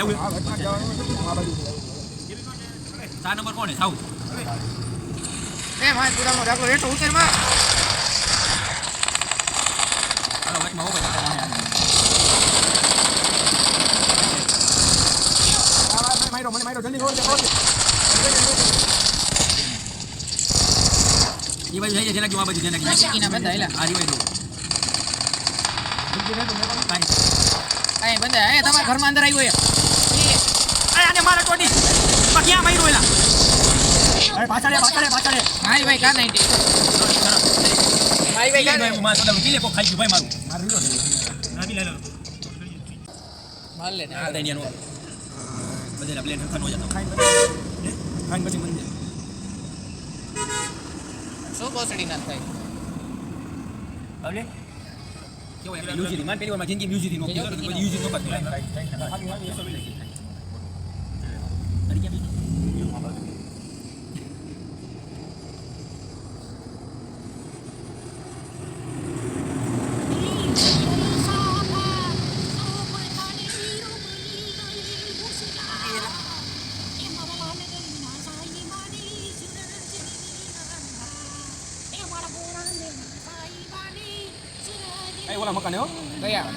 જવું 4 નંબર કોણ હે સાઉ એ માર પૂરાનો રાખો રેટો ઉતર માં હાલો વચમાં ઉભો રહો મારો જલ્દી રોડ દે ये भाई है जेना क्यों आ बजी जेना की ना बंदा हैला आ रही भाई કાઈ બંધા હે તમારા ઘરમાં અંદર આવ્યો એ આને મારા ટોટી ક્યાં માર્યો એલા અરે પાછળ મારી ભાઈ કા નહીં મારી ભાઈ કા નહીં માર તો કિલે કો ખાઈ ગયો ભાઈ મારું ના બી લે લો માર લે ને આ દઈ નો બધેલા પ્લેન ખનો જતો ખાઈ પછી મંદિર સો કોસડી ના થાય આવલે કેવો એમ યુજી માન પેલી વાર માં જિંદગી મ્યુઝિક નો કીધો તો યુજી નો કરતો ઓલા મકાન હો ગયા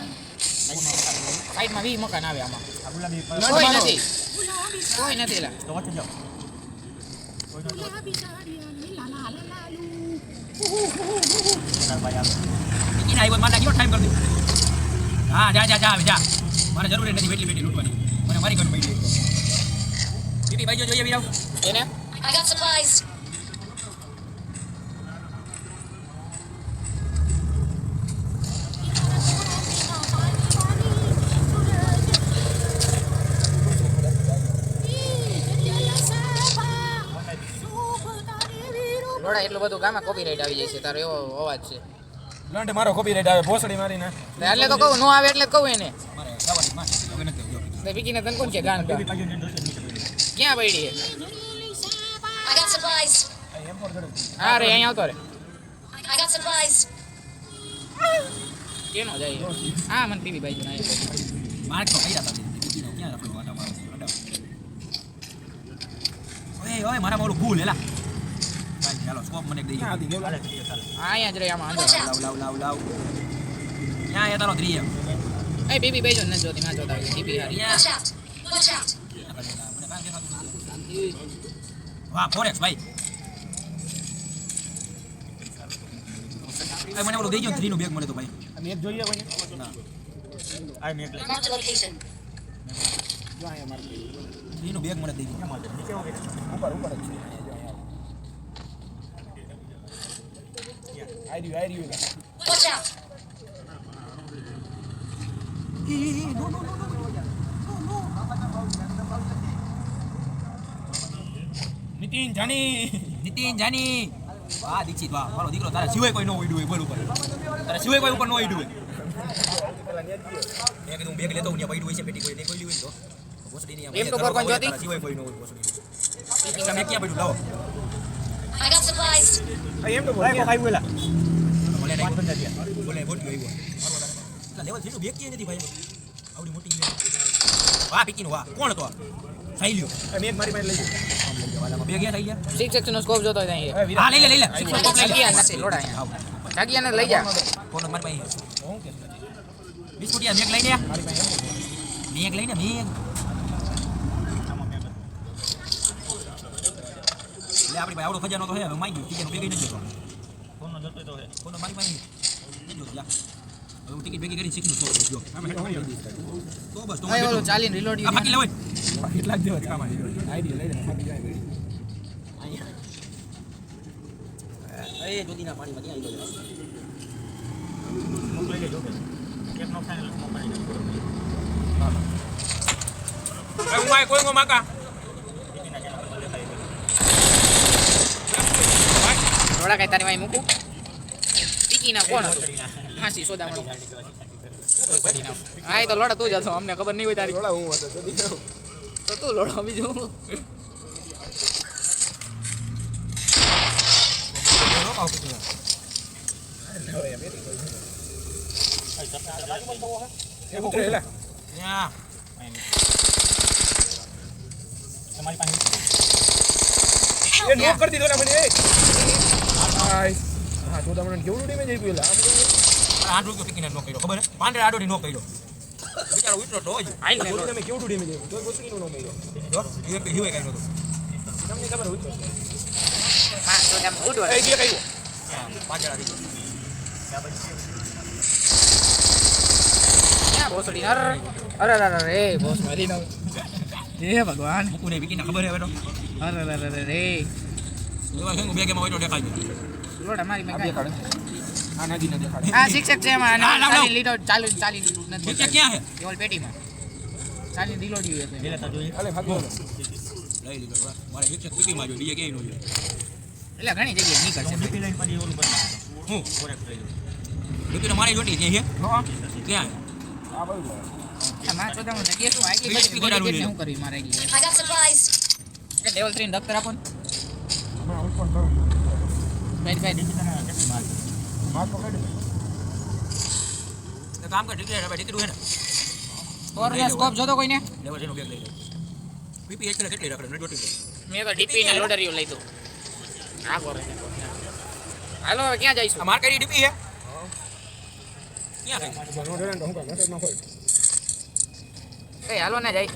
સાઈડમાં 20 મકાન આવે આમાં આપલા બી કોઈ નથી લા તો વચ્ચે જાઓ ઇન આઈ મારા કેવો ટાઈમ કરી દે હા જા મારે જરૂર નથી બેટી લૂટવાની મને મારી ઘર પડી બીબી ભાઈ જો જોઈએ બીરાવ એને I got supplies. લોડા એટલું બધું ગામમાં કોપીરાઈટ આવી જાય છે તારો એવો અવાજ છે લંડ મારો કોપીરાઈટ આવે ભોસડી મારી ના એટલે તો કહું નો આવે એટલે કહું એને મારે જવાની માં હવે નથી જો તે વિકીને તને કોણ છે ગાન ગા ક્યાં પડી I got supplies. હા રે અહીંયા આવતો રે I got supplies. કેનો જાય હા મને પીવી બાજુ ના માર્ક તો કઈ હતા બીજીનો ક્યાં રાખો વાટા મારો ઓય મારા બોલું ભૂલ હેલા ભાઈ ચાલો સ્કોપ મને દઈ આદી ગયો અહીંયા જ રે આમાં અંદર લાવ ક્યાં એ તારો ધ્રિય એ બીબી બાજુ ન જોતી માં જોતા હોય બીબી હારી Watch out. Watch out. મને કામ દેખાતું વાહ ફોરેક્સ ભાઈ આ મને બોલો દઈ ગયો 3 નો બેગ મળે તો ભાઈ અને એક જોઈએ કોઈને ના આ મેક લે Mark the location. જો આયા માર 3 નો બેગ મળે દઈ ગયો નીચે ઉપર જ છે આઈ Watch out. નીતિન જાની વાહ દીક્ષિત વાહ મારો દીકરો તારા સિવાય કોઈ ન ઉડ્યું હોય બોલ ઉપર તારા સિવાય કોઈ ઉપર ન ઉડ્યું હોય મેં કીધું બેગ લેતો હું ત્યાં પડ્યું હોય છે પેટી કોઈ નહીં ખોલ્યું હોય તો ભોસડી ની એમ તો પર કોણ જોતી સિવાય કોઈ ન હોય ભોસડી તમે ક્યાં પડ્યું લાવો I got supplies. એમ તો બોલે ખાઈ બોલા બોલે નહીં બોલે બોટ્યો આવ્યો એટલે લેવલ 3 નું બેગ કે નથી ભાઈ આવડી મોટી વાહ પીકીનો વાહ કોણ હતો સાઈ લ્યો મેં મારી પાસે લઈ ગયો બેગ ગયા થઈ ગયા 6 સેક્શન નો સ્કોપ જોતો હોય ત્યાં હા લઈ લે 6 સ્કોપ લઈ લે નથી લોડા અહીંયા જાગીયાને લઈ જા કોણ મારી પાસે હું કે બિસ્કુટિયા મેક લઈને મારી પાસે મેક લઈને મેક લે આપણી ભાઈ આવડો ખજાનો તો હે હવે માંગ્યું ટિકિટ ભેગી નથી જતો કોનો જતો તો હે કોનો મારી પાસે નહીં જો જા હવે ટિકિટ ભેગી કરી શીખનું તો જો તો બસ તો ઓલો ચાલીને રીલોડ આ બાકી લેવય કેટલા દેવા કામ આવી આઈડિયા લઈ લે બાકી જાય અહીંયા એ જોદીના પાણીમાં ક્યાં આવી ગયો મોકલી લેજો એક નો ફાઇનલ મોકલી દેજો હા હું માય કોઈ માકા લોડા કઈ તારી વાય મૂકું ટીકીના કોણ હતું હાસી સોદામણો હા એ તો લોડા તું જ હતો અમને ખબર નહીં હોય તારી લોડા હું હતો તો તું લોડા બીજું તમારી પાસે એ નોક કરી દીધો ને મને એ હા તો તમને કેવું ડેમેજ આપ્યું એલા આઠ રૂપિયા પીકીને નો કર્યો ખબર હે પાંડે આડોડી નો કર્યો બિચારો ઉતરો તો જ આઈ લે તમે કેવું ડેમેજ આપ્યું તો ગોસકીનો નો મળ્યો જો એ હિવે કાઈ નતો તમને ખબર હોય હા તો તેમ ઉડવા એ કે કઈ પાછળ આવી ક્યાં ભોસડી અરે બોસ મારી નો હે ભગવાન મુકુને પીકીને ખબર હે બેટો અરે એવા કેમ બે કેમ હોય તો દેખાય લોડ અમારી મેં દેખાડે આ નદી ન દેખાડે હા શિક્ષક છે એમાં લાવ, લાવ. ચાલી લીધો ચાલી લીધું નથી નીચે ક્યાં હે કેવલ પેટીમાં ચાલી દીલો જોઈએ છે પેલા તા જોઈ અલે ભાગો લઈ લીધો મારે એક પીકીમાં જો બીજે ક્યાંય નો જો એટલે ઘણી જગ્યાએ નીકળશે ડીપી લઈને પછી ઓલું કરી હું કોરેક્ટ લઈ લો ડીપી તો મારી જોટી છે ક્યાં આ બાજુ માં તો તમે જગ્યાએ શું આગલી બીજી બધી કરાવી જગ્યાએ લો. શું કરવી મારે આગલી I got supplies. Level 3 doctor આપો ને હમણાં ઉપર કરું બેન માર પકડ તો કામ કર ડીપી હવે ડીપી હે ને કોરોના સ્કોપ જોતો કોઈને લેવલ જેનો બેગ લઈ લે પીપી એક કેટલી રાખડે જોટી મેં તો ડીપી ને લોડરીઓ લઈ દો આ કોરે હાલો હવે ક્યાં જઈશું આ માર્કેટ ડીપી હે ક્યાં થઈ બનો ડરે તો હું કામ મેસેજ માં હોય એ હાલો ના જાય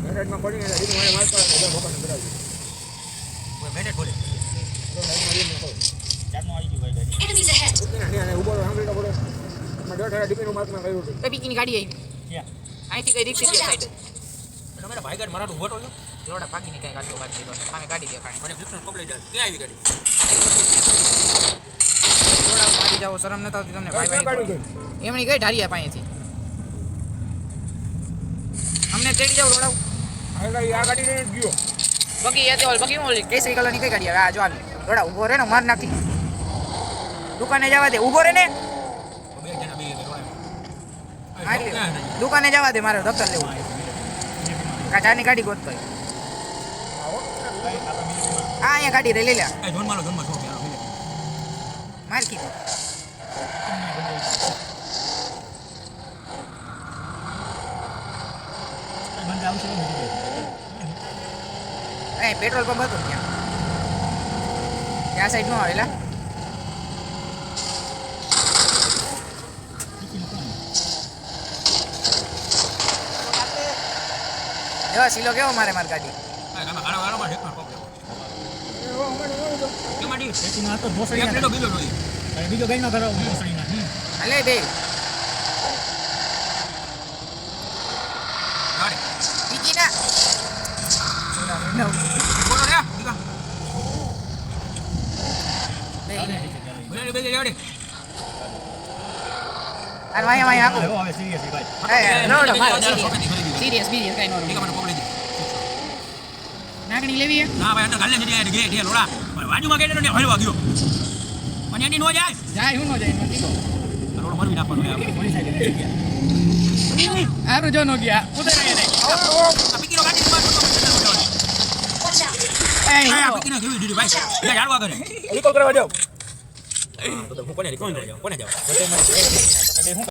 મેસેજ માં પડીને રીત મને માર પર બધા ભોકા ને બરાબર કોઈ મેનેજ બોલે ચારનો આવી ગયો ભાઈ Enemies ahead. ને ઉભો રહો સાંભળી લો બોલો મેં ડોટા ડીપી નું માર્ક માં કર્યું હતું એ પીકીની ગાડી આવી ક્યાં અહીંથી કઈ રિક્ષા સાઈડ તમારા ભાઈ ગાડ મારા ઉભો તો જોડા પાકીની કઈ ગાડીઓ બાદ દીધો સામે ગાડી દેખાણી મને ફ્લિપને પકડી જાય ક્યાં આવી ગાડી જોડા મારી જાવ શરમ નતા આવતી તમને ભાઈ ક્યાં ભાઈ કાઢ્યું એમની ગઈ ઢારિયા પાસેથી અમને ચડી જાવ રોડાવ આ ગાડી લઈને જ ગયો બગી એ ઓલ બગી ઓલ કેસરી કલરની કઈ ગાડી આવે આ જો આવી રોડા ઊભો રહે ને માર નાખી દુકાને જવા દે ઊભો રહે ને બે જણા બે મારી લે. દુકાને જવા દે મારે દફતર લેવું કાચાની ગાડી ગોતતો હોય. આ અહીંયા ગાડી રે લઈ લે એ જોન મારો શું યાર માર કીધું બંધ આવશે એ પેટ્રોલ પંપ હતું ત્યાં ત્યાં સાઈડ નો આવેલા જો સિલો કેવો મારે માર ગાડી આમાં ગાળો ગાળો માં ઢેકમાં પકડ્યો કેમાં ડી ખેતીમાં હતો એક ભોસડી લીધો બીજો જોઈ બીજો ગાયમાં કરાવો ભોસડીના અલે બે ગાડી બીજી ના બોલો રે દીકા બે બોલે બે રેડી અને વાયા આપો હવે હવે સિરિયસલી ભાઈ એ રોડ મારો દીકા સિરિયસ કઈ નો મને પકડી દી નાગણી લેવી હે ના ભાઈ અંદર ગાલે જડી આય ગે ઢે લોડા બાજુમાં ગેડે ને હલવા ગયો મને એની નો જાય જાય હું નો જાય નો દીકો રોડ મરવી નાખવાનો યાર પોલીસ આવી ગયા આરું જો નો ગયા ઉતર આયા રે આ પીકીનો ગાડી માં તો Watch out. એ આ પીકીને કેવી દીધી ભાઈ એ જાડવા કરે રિકોલ કરવા દો તો હું કોને જાવ